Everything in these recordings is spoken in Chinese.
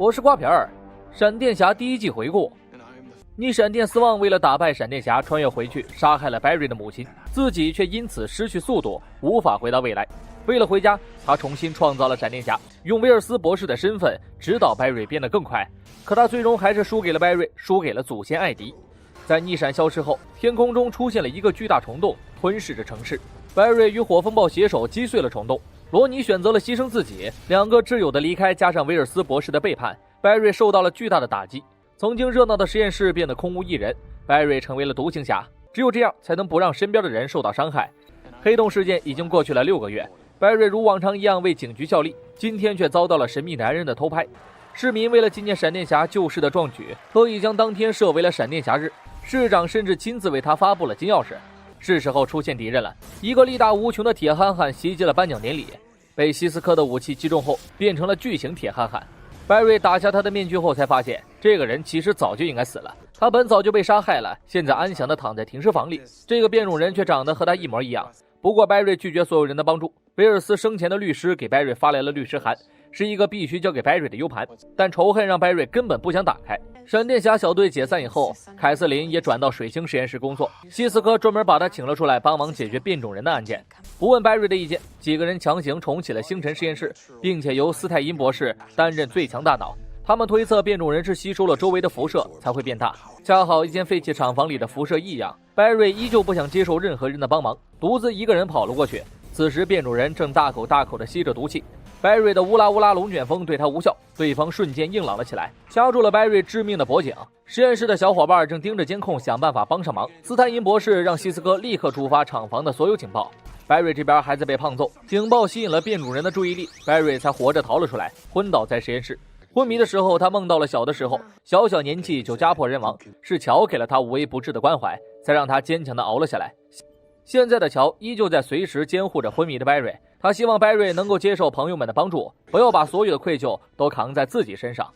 我是瓜皮儿，闪电侠第1季回顾。逆闪电斯旺为了打败闪电侠，穿越回去杀害了 Barry 的母亲，自己却因此失去速度，无法回到未来。为了回家，他重新创造了闪电侠，用威尔斯博士的身份指导 Barry 变得更快。可他最终还是输给了 Barry， 输给了祖先艾迪。在逆闪消失后，天空中出现了一个巨大虫洞，吞噬着城市。Barry 与火风暴携手击碎了虫洞，罗尼选择了牺牲自己，两个挚友的离开加上威尔斯博士的背叛， Barry 受到了巨大的打击。曾经热闹的实验室变得空无一人， Barry 成为了独行侠，只有这样才能不让身边的人受到伤害。黑洞事件已经过去了6个月， Barry 如往常一样为警局效力，今天却遭到了神秘男人的偷拍。市民为了纪念闪电侠救世的壮举，特意将当天设为了闪电侠日，市长甚至亲自为他发布了金钥匙。是时候出现敌人了，一个力大无穷的铁憨憨袭击了颁奖典礼，被希斯科的武器击中后变成了巨型铁憨憨。Barry 打下他的面具后才发现，这个人其实早就应该死了，他本早就被杀害了，现在安详地躺在停尸房里。这个变种人却长得和他一模一样。不过 Barry 拒绝所有人的帮助，威尔斯生前的律师给 Barry 发来了律师函，是一个必须交给 Barry 的 U 盘，但仇恨让 Barry 根本不想打开。闪电侠小队解散以后，凯瑟琳也转到水星实验室工作，希斯科专门把他请了出来帮忙解决变种人的案件。不问 Barry 的意见，几个人强行重启了星辰实验室，并且由斯泰因博士担任最强大脑。他们推测变种人是吸收了周围的辐射才会变大，恰好一间废弃厂房里的辐射异样。 Barry 依旧不想接受任何人的帮忙，独自一个人跑了过去。此时变种人正大口大口地吸着毒气， Barry 的乌拉乌拉龙卷风对他无效，对方瞬间硬朗了起来，掐住了 Barry 致命的脖颈。实验室的小伙伴正盯着监控想办法帮上忙。斯坦因博士让希斯科立刻触发厂房的所有警报。 Barry 这边还在被胖揍，警报吸引了变种人的注意力， Barry 才活着逃了出来，昏倒在实验室。昏迷的时候，他梦到了小的时候，小年纪就家破人亡，是乔给了他无微不至的关怀，才让他坚强地熬了下来。现在的乔依旧在随时监护着昏迷的 Barry， 他希望 Barry 能够接受朋友们的帮助，不要把所有的愧疚都扛在自己身上。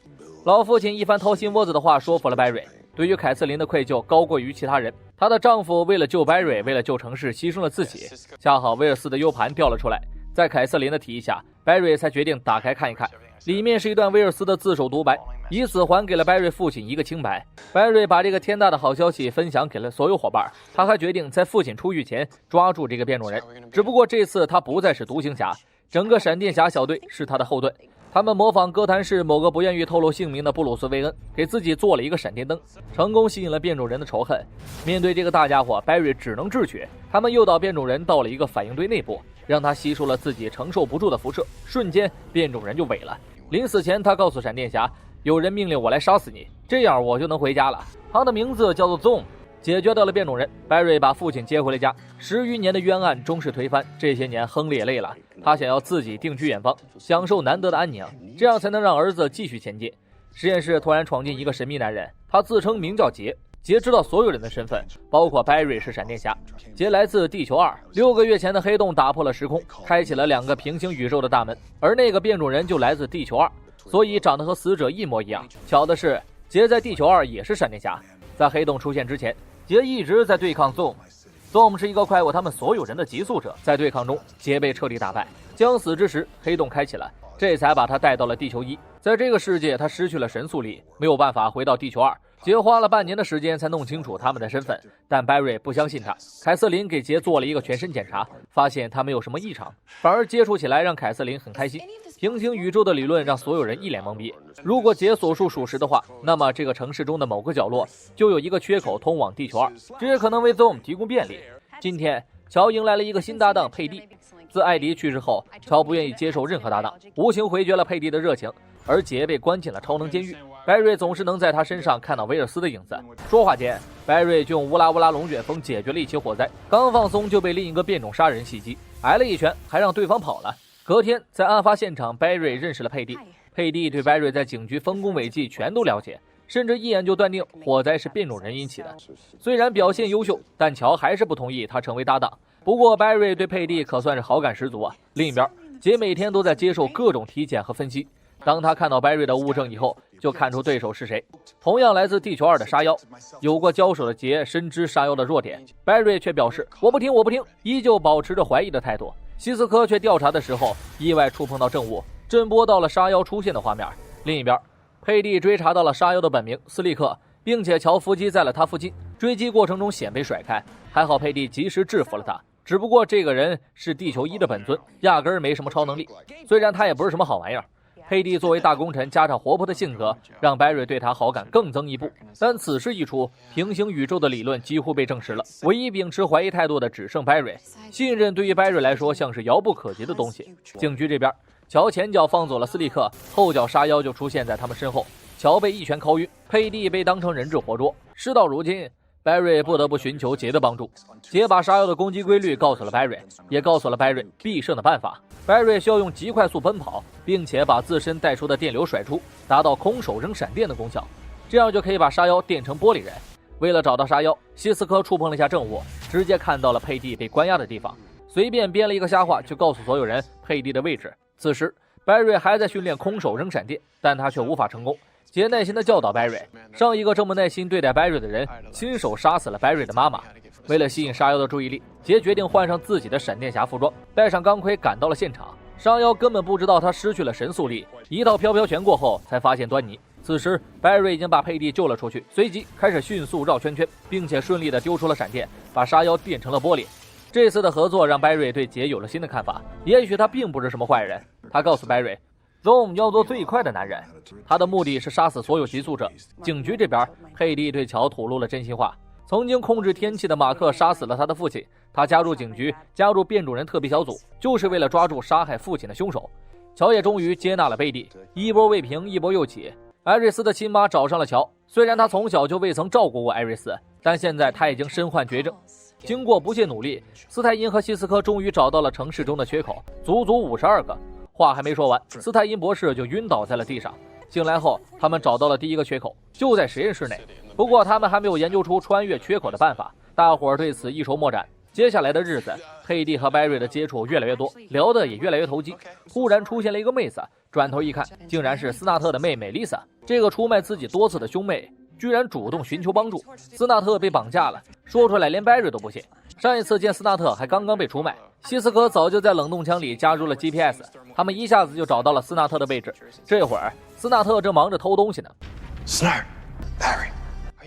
老父亲一番掏心窝子的话说服了 Barry， 对于凯瑟琳的愧疚高过于其他人。她的丈夫为了救 Barry， 为了救城市牺牲了自己。恰好威尔斯的 U 盘掉了出来，在凯瑟琳的提议下， Barry 才决定打开看一看。里面是一段威尔斯的自首独白，以此还给了 Barry 父亲一个清白。 Barry 把这个天大的好消息分享给了所有伙伴，他还决定在父亲出狱前抓住这个变种人。只不过这次他不再是独行侠，整个闪电侠小队是他的后盾。他们模仿哥谭市某个不愿意透露姓名的布鲁斯·韦恩，给自己做了一个闪电灯，成功吸引了变种人的仇恨。面对这个大家伙， Barry 只能智取。他们诱导变种人到了一个反应堆内部，让他吸收了自己承受不住的辐射，瞬间变种人就萎了。临死前，他告诉闪电侠，有人命令我来杀死你，这样我就能回家了。他的名字叫做 Zoom。 解决掉了变种人， Barry 把父亲接回了家。10余年的冤案终是推翻，这些年亨利也累了，他想要自己定居远方，享受难得的安宁，这样才能让儿子继续前进。实验室突然闯进一个神秘男人，他自称名叫杰，杰知道所有人的身份，包括 Barry 是闪电侠。杰来自地球2，6个月前的黑洞打破了时空，开启了2个平行宇宙的大门，而那个变种人就来自地球2，所以长得和死者一模一样。巧的是，杰在地球2也是闪电侠。在黑洞出现之前，杰一直在对抗 Zoom 是一个快过他们所有人的极速者，在对抗中，杰被彻底打败。将死之时，黑洞开启了，这才把他带到了地球1。在这个世界，他失去了神速力，没有办法回到地球2。杰花了半年的时间才弄清楚他们的身份，但 Barry 不相信他。凯瑟琳给杰做了一个全身检查，发现他没有什么异常，反而接触起来让凯瑟琳很开心。平行宇宙的理论让所有人一脸懵逼。如果杰所述属实的话，那么这个城市中的某个角落就有一个缺口通往地球2，这也可能为 Zoom 提供便利。今天，乔迎来了一个新搭档佩蒂。自艾迪去世后，乔不愿意接受任何搭档，无情回绝了佩蒂的热情，而杰被关进了超能监狱。Barry 总是能在他身上看到威尔斯的影子。说话间， Barry 就用乌拉乌拉龙卷风解决了一起火灾，刚放松就被另一个变种杀人袭击，挨了一拳，还让对方跑了。隔天，在案发现场 ，Barry 认识了佩蒂。佩蒂对 Barry 在警局丰功伟绩全都了解，甚至一眼就断定火灾是变种人引起的。虽然表现优秀，但乔还是不同意他成为搭档。不过 Barry 对佩蒂可算是好感十足啊。另一边，杰每天都在接受各种体检和分析。当他看到 Barry 的物证以后，就看出对手是谁。同样来自地球2的沙妖，有过交手的杰深知沙妖的弱点， Barry 却表示我不听，依旧保持着怀疑的态度。希斯科却调查的时候意外触碰到证物，震波到了沙妖出现的画面。另一边，佩蒂追查到了杀妖的本名斯利克，并且乔伏击在了他附近，追击过程中险被甩开，还好佩蒂及时制服了他。只不过这个人是地球1的本尊，压根儿没什么超能力，虽然他也不是什么好玩意儿。佩蒂作为大功臣，加上活泼的性格，让 Barry 对他好感更增一步。但此事一出，平行宇宙的理论几乎被证实了，唯一秉持怀疑态度的只剩 Barry。信任对于 Barry 来说像是遥不可及的东西。警局这边，乔前脚放走了斯利克，后脚杀妖就出现在他们身后，乔被一拳敲晕，佩蒂被当成人质活捉。事到如今，Barry 不得不寻求杰的帮助。杰把杀妖的攻击规律告诉了 Barry， 也告诉了 Barry 必胜的办法。Barry 需要用极快速奔跑，并且把自身带出的电流甩出，达到空手扔闪电的功效，这样就可以把杀妖电成玻璃人。为了找到杀妖，希斯科触碰了一下证物，直接看到了佩蒂被关押的地方，随便编了一个瞎话，就告诉所有人佩蒂的位置。此时 Barry 还在训练空手扔闪电，但他却无法成功。杰耐心地教导 Barry， 上一个这么耐心对待 Barry 的人亲手杀死了 Barry 的妈妈。为了吸引杀妖的注意力，杰决定换上自己的闪电侠服装，带上钢盔赶到了现场。杀妖根本不知道他失去了神速力，一套飘飘拳过后才发现端倪。此时 Barry 已经把佩蒂救了出去，随即开始迅速绕圈圈，并且顺利地丢出了闪电，把杀妖电成了玻璃。这次的合作让 Barry 对杰有了新的看法，也许他并不是什么坏人。他告诉 Barry， Zoom 要做最快的男人，他的目的是杀死所有急速者。警局这边，佩蒂对乔吐露了真心话。曾经控制天气的马克杀死了他的父亲，他加入警局，加入变种人特别小组，就是为了抓住杀害父亲的凶手。乔也终于接纳了贝蒂，一波未平一波又起。艾瑞斯的亲妈找上了乔，虽然他从小就未曾照顾过艾瑞斯，但现在他已经身患绝症。经过不懈努力，斯泰因和希斯科终于找到了城市中的缺口，足足52个。话还没说完，斯泰因博士就晕倒在了地上。醒来后，他们找到了第一个缺口，就在实验室内。不过他们还没有研究出穿越缺口的办法，大伙儿对此一筹莫展。接下来的日子，佩蒂和 Barry 的接触越来越多，聊得也越来越投机。忽然出现了一个妹子，转头一看，竟然是斯纳特的妹妹 Lisa。这个出卖自己多次的兄妹，居然主动寻求帮助。斯纳特被绑架了，说出来连 Barry 都不信。上一次见斯纳特还刚刚被出卖，希斯科早就在冷冻枪里加入了 GPS， 他们一下子就找到了斯纳特的位置。这会儿，斯纳特正忙着偷东西呢。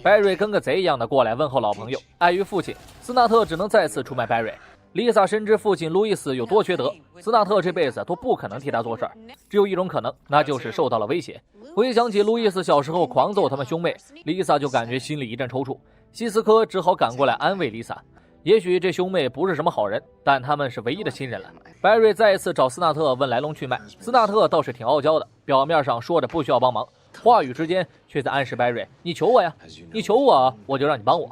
Barry 跟个贼一样的过来问候老朋友，碍于父亲，斯纳特只能再次出卖 Barry。Lisa 深知父亲路易斯有多缺德，斯纳特这辈子都不可能替他做事儿，只有一种可能，那就是受到了威胁。回想起路易斯小时候狂揍他们兄妹， Lisa 就感觉心里一阵抽搐。希斯科只好赶过来安慰 Lisa。也许这兄妹不是什么好人，但他们是唯一的亲人了。Barry 再一次找斯纳特问来龙去脉，斯纳特倒是挺傲娇的，表面上说着不需要帮忙，话语之间却在暗示 Barry， 你求我呀，你求我，我就让你帮我。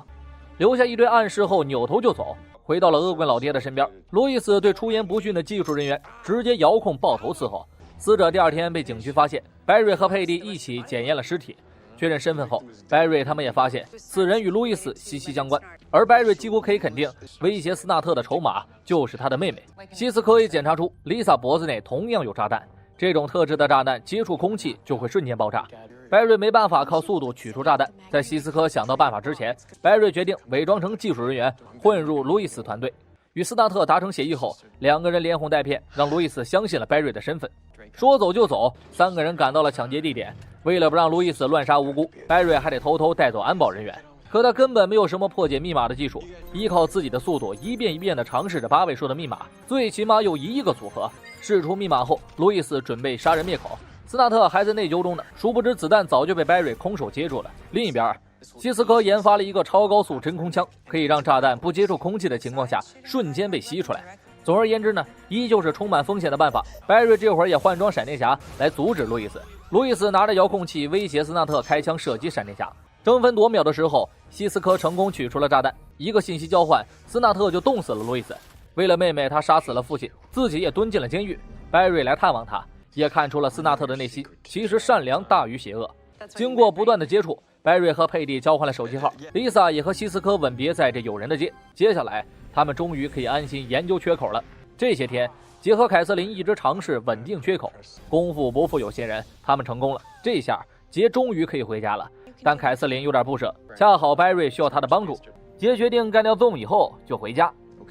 留下一堆暗示后，扭头就走，回到了恶棍老爹的身边。路易斯对出言不逊的技术人员直接遥控爆头伺候。死者第二天被警局发现， Barry 和佩蒂一起检验了尸体，确认身份后， Barry 他们也发现此人与路易斯息息相关，而 Barry 几乎可以肯定，威胁斯纳特的筹码就是他的妹妹。希斯可以检查出 Lisa 脖子内同样有炸弹，这种特制的炸弹接触空气就会瞬间爆炸。Barry 没办法靠速度取出炸弹，在希斯科想到办法之前， Barry 决定伪装成技术人员混入路易斯团队。与斯纳特达成协议后，两个人连哄带骗，让路易斯相信了 Barry 的身份。说走就走，三个人赶到了抢劫地点。为了不让路易斯乱杀无辜， Barry 还得偷偷带走安保人员。可他根本没有什么破解密码的技术，依靠自己的速度一遍一遍地尝试着8位数的密码，最起码有1亿个组合。试出密码后，路易斯准备杀人灭口，斯纳特还在内疚中呢，殊不知子弹早就被 Barry 空手接住了。另一边，希斯科研发了一个超高速真空枪，可以让炸弹不接触空气的情况下瞬间被吸出来。总而言之呢，依旧是充满风险的办法。Barry 这会儿也换装闪电侠来阻止路易斯。路易斯拿着遥控器威胁斯纳特开枪射击闪电侠。争分夺秒的时候，希斯科成功取出了炸弹，一个信息交换，斯纳特就冻死了路易斯。为了妹妹，他杀死了父亲，自己也蹲进了监狱。Barry 来探望他，也看出了斯纳特的内心其实善良大于邪恶。经过不断的接触，Barry 和佩蒂交换了手机号， Lisa 也和希斯科吻别在这有人的街。接下来他们终于可以安心研究缺口了。这些天，杰和凯瑟琳一直尝试稳定缺口，功夫不负有心人，他们成功了。这下杰终于可以回家了，但凯瑟琳有点不舍，恰好 Barry 需要他的帮助。杰决定干掉 Zoom 以后就回家。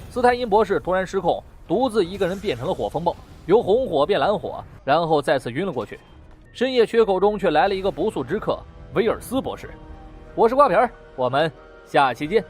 斯泰因博士突然失控，独自一个人变成了火风暴，由红火变蓝火，然后再次晕了过去。深夜缺口中却来了一个不速之客——威尔斯博士。我是瓜皮儿，我们下期见。